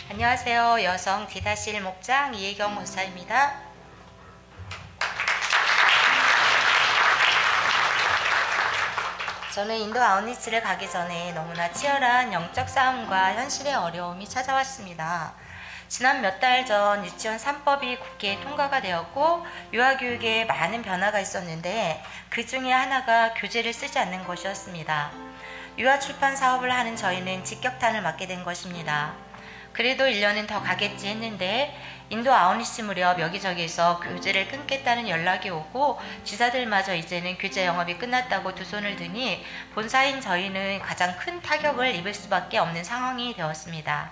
안녕하세요. 여성 D-1 목장 이혜경 목사입니다. 저는 인도 아웃리치를 가기 전에 너무나 치열한 영적 싸움과 현실의 어려움이 찾아왔습니다. 지난 몇 달 전 유치원 3법이 국회에 통과가 되었고 유아교육에 많은 변화가 있었는데 그 중에 하나가 교재를 쓰지 않는 것이었습니다. 유아출판 사업을 하는 저희는 직격탄을 맞게 된 것입니다. 그래도 1년은 더 가겠지 했는데 인도 아웃리치 무렵 여기저기서 교재를 끊겠다는 연락이 오고 지사들마저 이제는 교재 영업이 끝났다고 두 손을 드니 본사인 저희는 가장 큰 타격을 입을 수밖에 없는 상황이 되었습니다.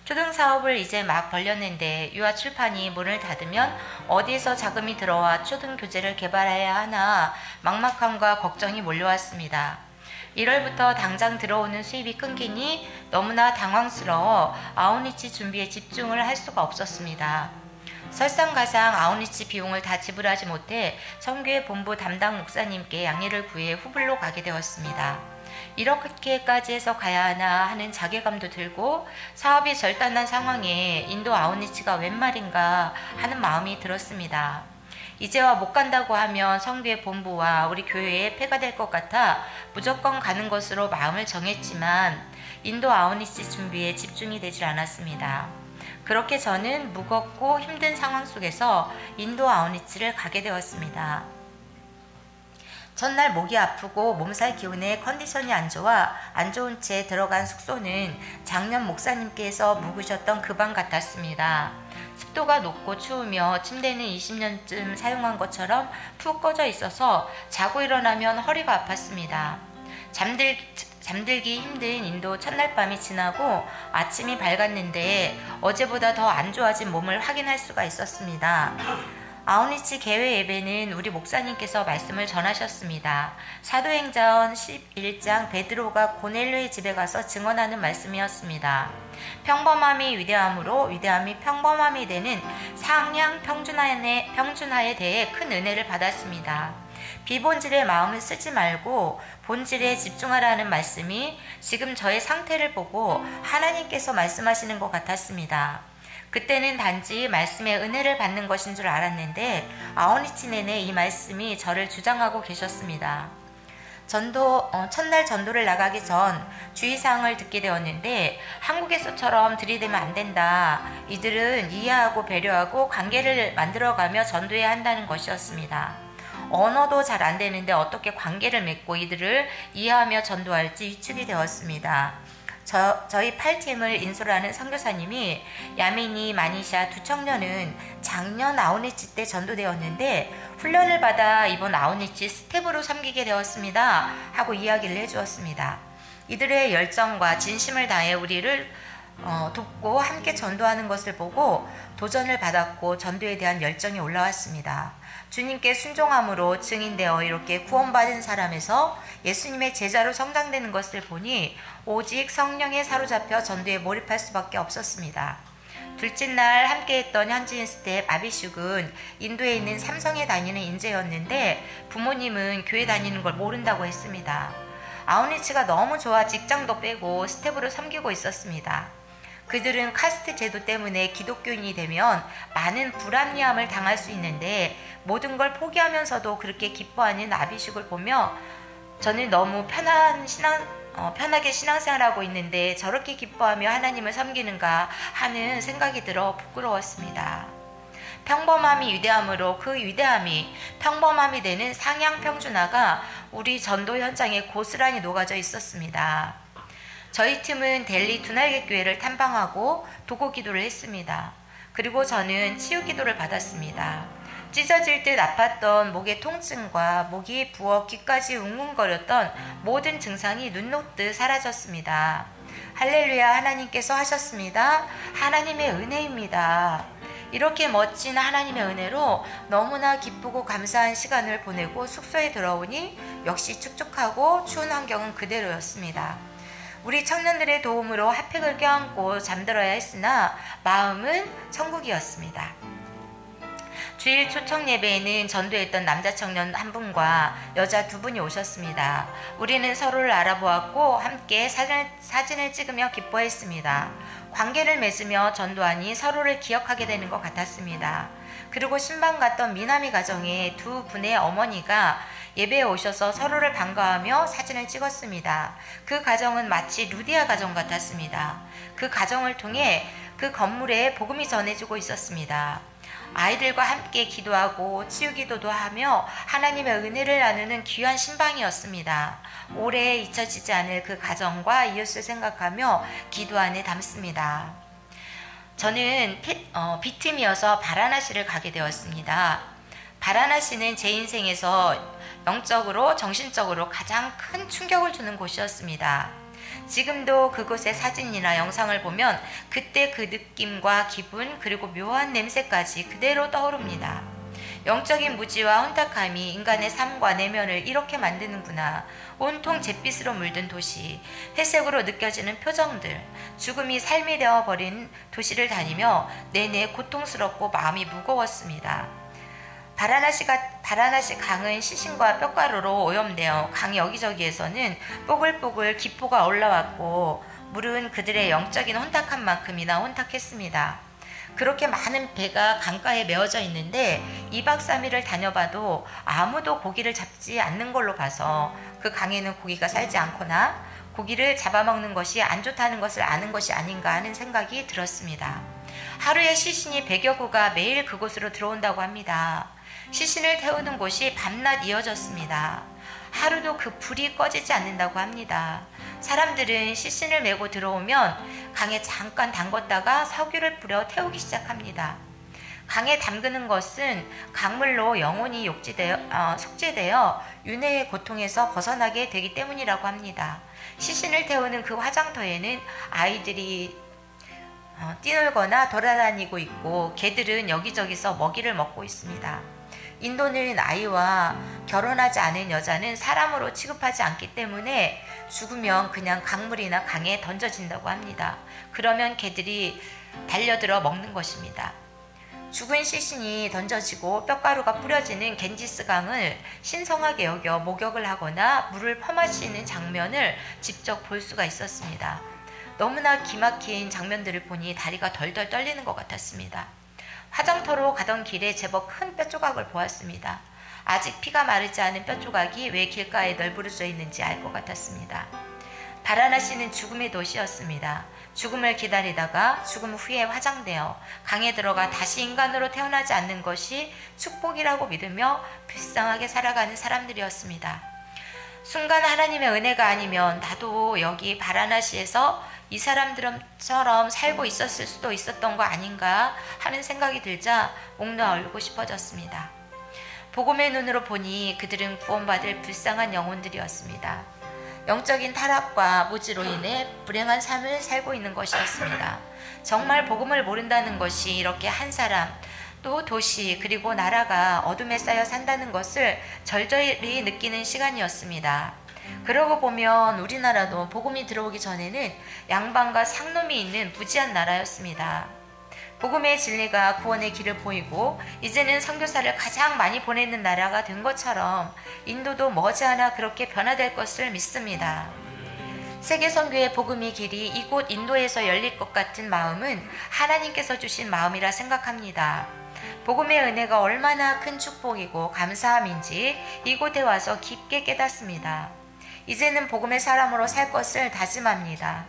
초등사업을 이제 막 벌렸는데 유아출판이 문을 닫으면 어디에서 자금이 들어와 초등교재를 개발해야 하나 막막함과 걱정이 몰려왔습니다. 1월부터 당장 들어오는 수입이 끊기니 너무나 당황스러워 아웃리치 준비에 집중을 할 수가 없었습니다. 설상가상 아웃리치 비용을 다 지불하지 못해 선교회 본부 담당 목사님께 양해를 구해 후불로 가게 되었습니다. 이렇게까지 해서 가야 하나 하는 자괴감도 들고 사업이 절단난 상황에 인도 아웃리치가 웬 말인가 하는 마음이 들었습니다. 이제와 못 간다고 하면 성교회 본부와 우리 교회에 폐가 될 것 같아 무조건 가는 것으로 마음을 정했지만 인도 아웃리치 준비에 집중이 되질 않았습니다. 그렇게 저는 무겁고 힘든 상황 속에서 인도 아웃리치를 가게 되었습니다. 첫날 목이 아프고 몸살 기운에 컨디션이 안 좋아 안 좋은 채 들어간 숙소는 작년 목사님께서 묵으셨던 그 방 같았습니다. 습도가 높고 추우며 침대는 20년쯤 사용한 것처럼 푹 꺼져 있어서 자고 일어나면 허리가 아팠습니다. 잠들기 힘든 인도 첫날 밤이 지나고 아침이 밝았는데 어제보다 더 안 좋아진 몸을 확인할 수가 있었습니다. 아웃리치 개회 예배는 우리 목사님께서 말씀을 전하셨습니다. 사도행전 11장 베드로가 고넬료의 집에 가서 증언하는 말씀이었습니다. 평범함이 위대함으로 위대함이 평범함이 되는 상향 평준화에 대해 큰 은혜를 받았습니다. 비본질의 마음을 쓰지 말고 본질에 집중하라는 말씀이 지금 저의 상태를 보고 하나님께서 말씀하시는 것 같았습니다. 그때는 단지 말씀의 은혜를 받는 것인 줄 알았는데 아웃리치 내내 이 말씀이 저를 주장하고 계셨습니다. 첫날 전도를 나가기 전 주의사항을 듣게 되었는데 한국에서처럼 들이대면 안 된다. 이들은 이해하고 배려하고 관계를 만들어가며 전도해야 한다는 것이었습니다. 언어도 잘 안 되는데 어떻게 관계를 맺고 이들을 이해하며 전도할지 위축이 되었습니다. 저희 8팀을 인솔하는 선교사님이 야미니, 마니샤 두 청년은 작년 아웃리치 때 전도되었는데 훈련을 받아 이번 아웃리치 스텝으로 섬기게 되었습니다 하고 이야기를 해주었습니다. 이들의 열정과 진심을 다해 우리를 돕고 함께 전도하는 것을 보고 도전을 받았고 전도에 대한 열정이 올라왔습니다. 주님께 순종함으로 증인되어 이렇게 구원받은 사람에서 예수님의 제자로 성장되는 것을 보니 오직 성령에 사로잡혀 전도에 몰입할 수밖에 없었습니다. 둘째 날 함께했던 현지인 스텝 아비슉은 인도에 있는 삼성에 다니는 인재였는데 부모님은 교회 다니는 걸 모른다고 했습니다. 아웃리치가 너무 좋아 직장도 빼고 스텝으로 섬기고 있었습니다. 그들은 카스트 제도 때문에 기독교인이 되면 많은 불합리함을 당할 수 있는데 모든 걸 포기하면서도 그렇게 기뻐하는 아비슉을 보며 저는 너무 편하게 신앙생활하고 있는데 저렇게 기뻐하며 하나님을 섬기는가 하는 생각이 들어 부끄러웠습니다. 평범함이 위대함으로 그 위대함이 평범함이 되는 상향 평준화가 우리 전도 현장에 고스란히 녹아져 있었습니다. 저희 팀은 델리 두날개 교회를 탐방하고 도고 기도를 했습니다. 그리고 저는 치유 기도를 받았습니다. 찢어질 듯 아팠던 목의 통증과 목이 부어 귀까지 웅웅거렸던 모든 증상이 눈 녹듯 사라졌습니다. 할렐루야, 하나님께서 하셨습니다. 하나님의 은혜입니다. 이렇게 멋진 하나님의 은혜로 너무나 기쁘고 감사한 시간을 보내고 숙소에 들어오니 역시 축축하고 추운 환경은 그대로였습니다. 우리 청년들의 도움으로 핫팩을 껴안고 잠들어야 했으나 마음은 천국이었습니다. 주일 초청 예배에는 전도했던 남자 청년 한 분과 여자 두 분이 오셨습니다. 우리는 서로를 알아보았고 함께 사진을 찍으며 기뻐했습니다. 관계를 맺으며 전도하니 서로를 기억하게 되는 것 같았습니다. 그리고 신방 갔던 미나미 가정의 두 분의 어머니가 예배에 오셔서 서로를 반가워하며 사진을 찍었습니다. 그 가정은 마치 루디아 가정 같았습니다. 그 가정을 통해 그 건물에 복음이 전해지고 있었습니다. 아이들과 함께 기도하고 치유기도도 하며 하나님의 은혜를 나누는 귀한 신방이었습니다. 오래 잊혀지지 않을 그 가정과 이웃을 생각하며 기도 안에 담습니다. 저는 빈틈이어서 바라나시를 가게 되었습니다. 바라나시는 제 인생에서 영적으로 정신적으로 가장 큰 충격을 주는 곳이었습니다. 지금도 그곳의 사진이나 영상을 보면 그때 그 느낌과 기분 그리고 묘한 냄새까지 그대로 떠오릅니다. 영적인 무지와 혼탁함이 인간의 삶과 내면을 이렇게 만드는구나. 온통 잿빛으로 물든 도시, 회색으로 느껴지는 표정들, 죽음이 삶이 되어버린 도시를 다니며 내내 고통스럽고 마음이 무거웠습니다. 바라나시 강은 시신과 뼈가루로 오염되어 강 여기저기에서는 뽀글뽀글 기포가 올라왔고 물은 그들의 영적인 혼탁함만큼이나 혼탁했습니다. 그렇게 많은 배가 강가에 메어져 있는데 2박 3일을 다녀봐도 아무도 고기를 잡지 않는 걸로 봐서 그 강에는 고기가 살지 않거나 고기를 잡아먹는 것이 안 좋다는 것을 아는 것이 아닌가 하는 생각이 들었습니다. 하루에 시신이 100여 구가 매일 그곳으로 들어온다고 합니다. 시신을 태우는 곳이 밤낮 이어졌습니다. 하루도 그 불이 꺼지지 않는다고 합니다. 사람들은 시신을 메고 들어오면 강에 잠깐 담궜다가 석유를 뿌려 태우기 시작합니다. 강에 담그는 것은 강물로 영혼이 속죄되어 윤회의 고통에서 벗어나게 되기 때문이라고 합니다. 시신을 태우는 그 화장터에는 아이들이 뛰놀거나 돌아다니고 있고 개들은 여기저기서 먹이를 먹고 있습니다. 인도는 아이와 결혼하지 않은 여자는 사람으로 취급하지 않기 때문에 죽으면 그냥 강물이나 강에 던져진다고 합니다. 그러면 개들이 달려들어 먹는 것입니다. 죽은 시신이 던져지고 뼈가루가 뿌려지는 겐지스 강을 신성하게 여겨 목욕을 하거나 물을 퍼마시는 장면을 직접 볼 수가 있었습니다. 너무나 기막힌 장면들을 보니 다리가 덜덜 떨리는 것 같았습니다. 화장터로 가던 길에 제법 큰 뼈조각을 보았습니다. 아직 피가 마르지 않은 뼈조각이 왜 길가에 널브러져 있는지 알 것 같았습니다. 바라나시는 죽음의 도시였습니다. 죽음을 기다리다가 죽음 후에 화장되어 강에 들어가 다시 인간으로 태어나지 않는 것이 축복이라고 믿으며 불쌍하게 살아가는 사람들이었습니다. 순간 하나님의 은혜가 아니면 나도 여기 바라나시에서 이 사람들처럼 살고 있었을 수도 있었던 거 아닌가 하는 생각이 들자 목 놓아 울고 싶어졌습니다. 복음의 눈으로 보니 그들은 구원받을 불쌍한 영혼들이었습니다. 영적인 타락과 무지로 인해 불행한 삶을 살고 있는 것이었습니다. 정말 복음을 모른다는 것이 이렇게 한 사람, 또 도시 그리고 나라가 어둠에 쌓여 산다는 것을 절절히 느끼는 시간이었습니다. 그러고 보면 우리나라도 복음이 들어오기 전에는 양반과 상놈이 있는 부지한 나라였습니다. 복음의 진리가 구원의 길을 보이고 이제는 선교사를 가장 많이 보내는 나라가 된 것처럼 인도도 머지않아 그렇게 변화될 것을 믿습니다. 세계 선교의 복음의 길이 이곳 인도에서 열릴 것 같은 마음은 하나님께서 주신 마음이라 생각합니다. 복음의 은혜가 얼마나 큰 축복이고 감사함인지 이곳에 와서 깊게 깨닫습니다. 이제는 복음의 사람으로 살 것을 다짐합니다.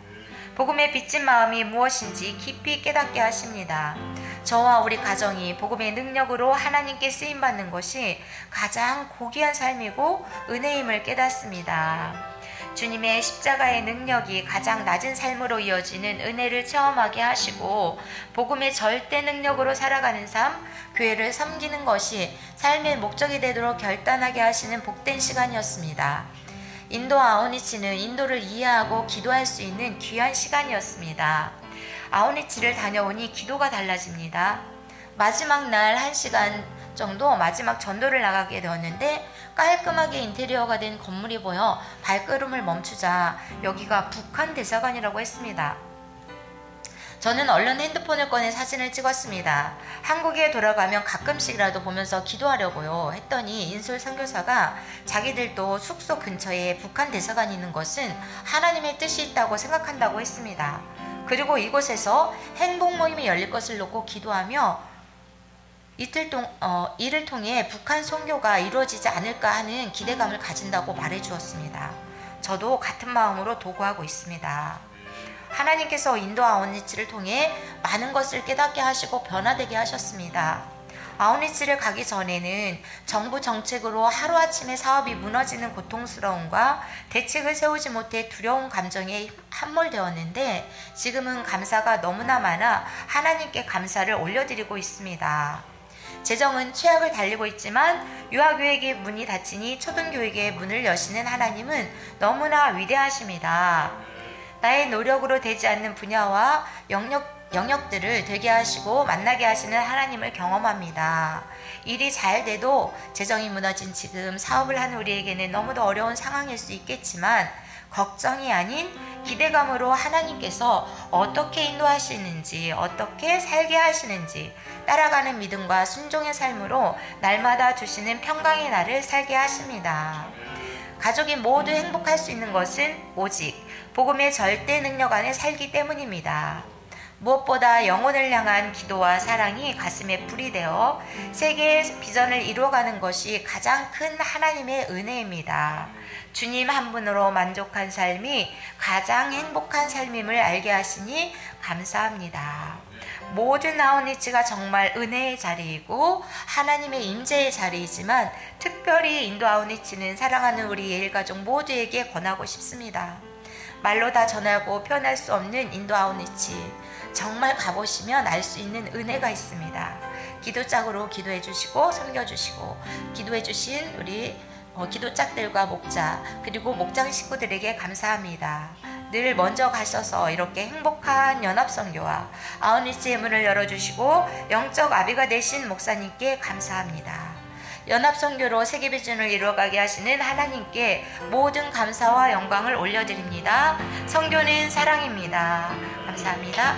복음의 빚진 마음이 무엇인지 깊이 깨닫게 하십니다. 저와 우리 가정이 복음의 능력으로 하나님께 쓰임받는 것이 가장 고귀한 삶이고 은혜임을 깨닫습니다. 주님의 십자가의 능력이 가장 낮은 삶으로 이어지는 은혜를 체험하게 하시고 복음의 절대 능력으로 살아가는 삶, 교회를 섬기는 것이 삶의 목적이 되도록 결단하게 하시는 복된 시간이었습니다. 인도 아우니치는 인도를 이해하고 기도할 수 있는 귀한 시간이었습니다. 아우니치를 다녀오니 기도가 달라집니다. 마지막 날 1시간 정도 마지막 전도를 나가게 되었는데 깔끔하게 인테리어가 된 건물이 보여 발걸음을 멈추자 여기가 북한 대사관이라고 했습니다. 저는 얼른 핸드폰을 꺼내 사진을 찍었습니다. 한국에 돌아가면 가끔씩이라도 보면서 기도하려고요 했더니 인솔 선교사가 자기들도 숙소 근처에 북한 대사관이 있는 것은 하나님의 뜻이 있다고 생각한다고 했습니다. 그리고 이곳에서 행복 모임이 열릴 것을 놓고 기도하며 이를 통해 북한 선교가 이루어지지 않을까 하는 기대감을 가진다고 말해 주었습니다. 저도 같은 마음으로 도구하고 있습니다. 하나님께서 인도 아웃리치를 통해 많은 것을 깨닫게 하시고 변화되게 하셨습니다. 아웃리치를 가기 전에는 정부 정책으로 하루아침에 사업이 무너지는 고통스러움과 대책을 세우지 못해 두려운 감정에 함몰되었는데 지금은 감사가 너무나 많아 하나님께 감사를 올려드리고 있습니다. 재정은 최악을 달리고 있지만 유아교육의 문이 닫히니 초등교육의 문을 여시는 하나님은 너무나 위대하십니다. 나의 노력으로 되지 않는 분야와 영역들을 되게 하시고 만나게 하시는 하나님을 경험합니다. 일이 잘 돼도 재정이 무너진 지금 사업을 하는 우리에게는 너무도 어려운 상황일 수 있겠지만 걱정이 아닌 기대감으로 하나님께서 어떻게 인도하시는지 어떻게 살게 하시는지 따라가는 믿음과 순종의 삶으로 날마다 주시는 평강의 날을 살게 하십니다. 가족이 모두 행복할 수 있는 것은 오직 복음의 절대 능력 안에 살기 때문입니다. 무엇보다 영혼을 향한 기도와 사랑이 가슴에 불이 되어 세계의 비전을 이루어가는 것이 가장 큰 하나님의 은혜입니다. 주님 한 분으로 만족한 삶이 가장 행복한 삶임을 알게 하시니 감사합니다. 모든 아웃리치가 정말 은혜의 자리이고 하나님의 임재의 자리이지만 특별히 인도 아웃리치는 사랑하는 우리 예일가족 모두에게 권하고 싶습니다. 말로 다 전하고 표현할 수 없는 인도 아웃리치 정말 가보시면 알 수 있는 은혜가 있습니다. 기도짝으로 기도해 주시고 섬겨 주시고 기도해 주신 우리 기도짝들과 목자 그리고 목장 식구들에게 감사합니다. 늘 먼저 가셔서 이렇게 행복한 연합선교와 아웃리치의 문을 열어주시고 영적 아비가 되신 목사님께 감사합니다. 연합선교로 세계비전을 이루어가게 하시는 하나님께 모든 감사와 영광을 올려드립니다. 선교는 사랑입니다. 감사합니다.